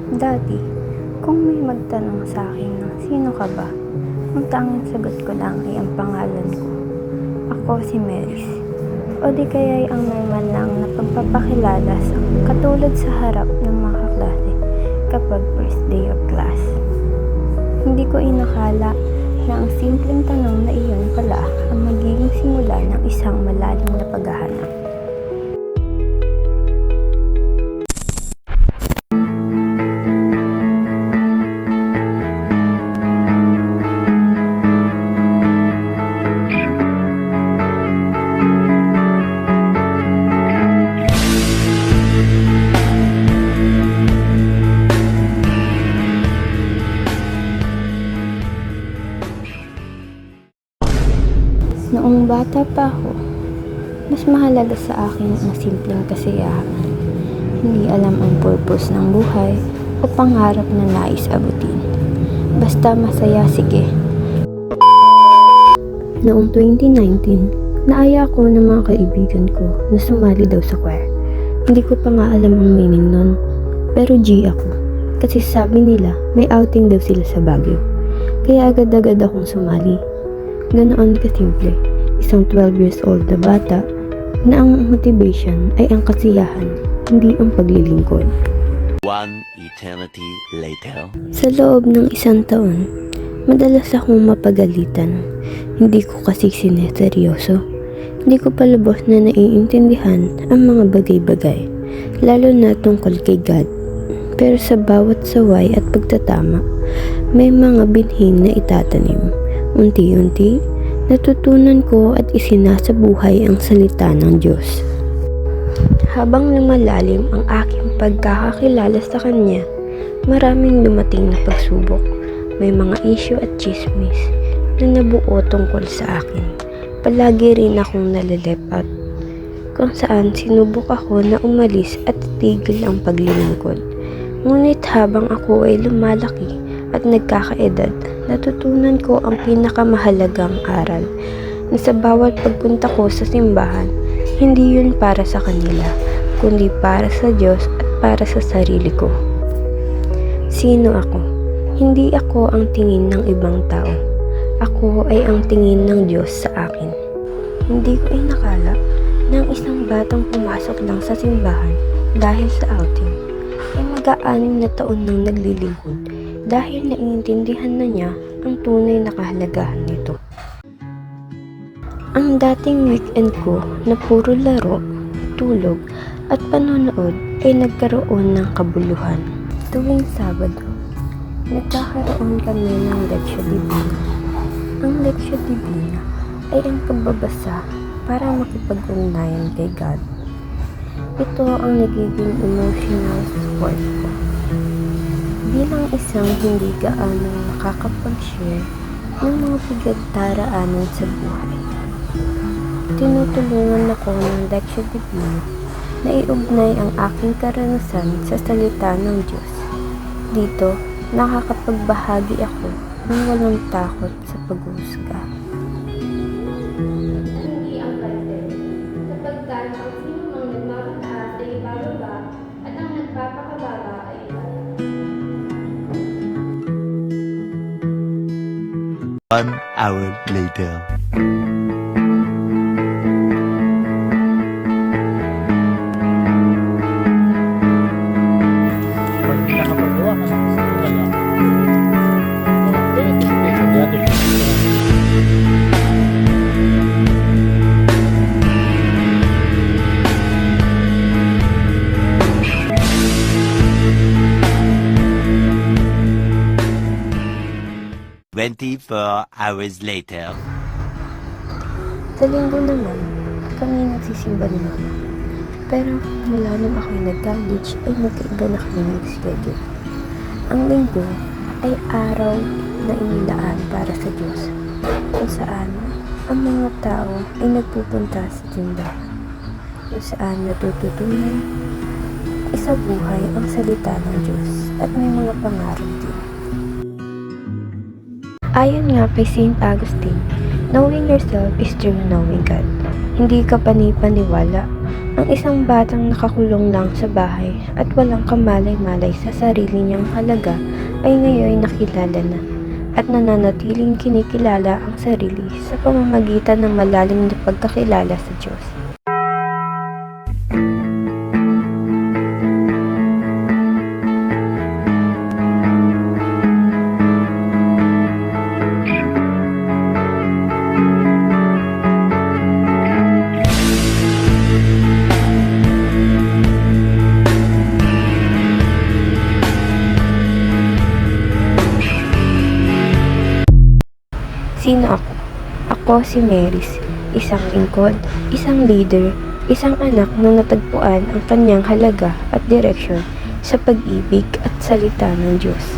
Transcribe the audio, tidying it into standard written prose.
Dati, kung may magtanong sa akin ng sino ka ba, ang tanging sagot ko lang ay ang pangalan ko. Ako si Maris. O di kaya'y ang normal lang na pagpapakilala sa katulad sa harap ng mga kaklase kapag first day of class. Hindi ko inakala na ang simpleng tanong na iyon pala ang magiging simula ng isang malalim na paghahanap. Noong bata pa ako, mas mahalaga sa akin ang simpleng kasiyahan. Hindi alam ang purpose ng buhay o pangarap na nais abutin. Basta masaya, sige. Noong 2019, naaya ako ng mga kaibigan ko na sumali daw sa choir. Hindi ko pa nga alam ang meaning nun, pero G ako. Kasi sabi nila, may outing daw sila sa Baguio. Kaya agad-agad akong sumali. Ganoon kasimple, isang 12 years old na bata na ang motivation ay ang kasiyahan, hindi ang paglilingkod. One eternity later. Sa loob ng isang taon, madalas akong mapagalitan. Hindi ko kasi sineseryoso. Hindi ko palubos na naiintindihan ang mga bagay-bagay, lalo na tungkol kay God. Pero sa bawat saway at pagtatama, may mga binhin na itatanim. Unti-unti, natutunan ko at isinasabuhay ang salita ng Diyos. Habang lumalalim ang aking pagkakakilala sa Kanya, maraming dumating na pagsubok. May mga issue at chismis na nabuo tungkol sa akin. Palagi rin akong nalalep out, kung saan sinubok ako na umalis at tigil ang paglilingkod. Ngunit habang ako ay lumalaki at nagkakaedad, natutunan ko ang pinakamahalagang aral na sa bawat pagpunta ko sa simbahan, hindi yun para sa kanila, kundi para sa Diyos at para sa sarili ko. Sino ako? Hindi ako ang tingin ng ibang tao. Ako ay ang tingin ng Diyos sa akin. Hindi ko inakala na ang isang batang pumasok lang sa simbahan dahil sa outing ay mag-aanim na taon nang naglilingkod dahil naiintindihan na niya ang tunay na kahalagahan nito. Ang dating weekend ko na puro laro, tulog at panonood ay nagkaroon ng kabuluhan. Tuwing Sabado, nagkakaroon kami ng Lectio Divina. Ang Lectio Divina ay ang pagbabasa para makipag-ugnayan kay God. Ito ang nagiging emotional support ko. Bilang isang hindi gaano nakakapag-share ng mga pinagdaraanan sa buhay, tinutulungan ako ng Lectio Divina na iugnay ang aking karanasan sa salita ng Diyos. Dito, nakakapagbahagi ako ng walang takot sa paghuhusga. Hindi ang parte, sapagkat ang sino mang nagmamataas ay ibababa at ang nagpapakababa ay ibababa. 1 hour later. Pag nakapagawa ka ng festival yan, sa dati. Hours later. Sa linggo naman, kami nagsisimba ni Mama. Pero mula nung ako'y nag-college ay magkaiba na kami ng schedule. Ang linggo ay araw na inilaan para sa Diyos, kung saan ang mga tao ay nagpupunta sa simbahan, kung saan natututunan isabuhay ang salita ng Diyos at may mga pangarap din. Ayon nga kay St. Augustine, knowing yourself is true knowing God. Hindi ka panipaniwala Ang isang batang nakakulong lang sa bahay at walang kamalay-malay sa sarili niyang halaga ay ngayon nakilala na at nananatiling kinikilala ang sarili sa pamamagitan ng malalim na pagkakilala sa Diyos. Sino ako? Ako si Maris, isang lingkod, isang leader, isang anak na natagpuan ang kanyang halaga at direksyon sa pag-ibig at salita ng Diyos.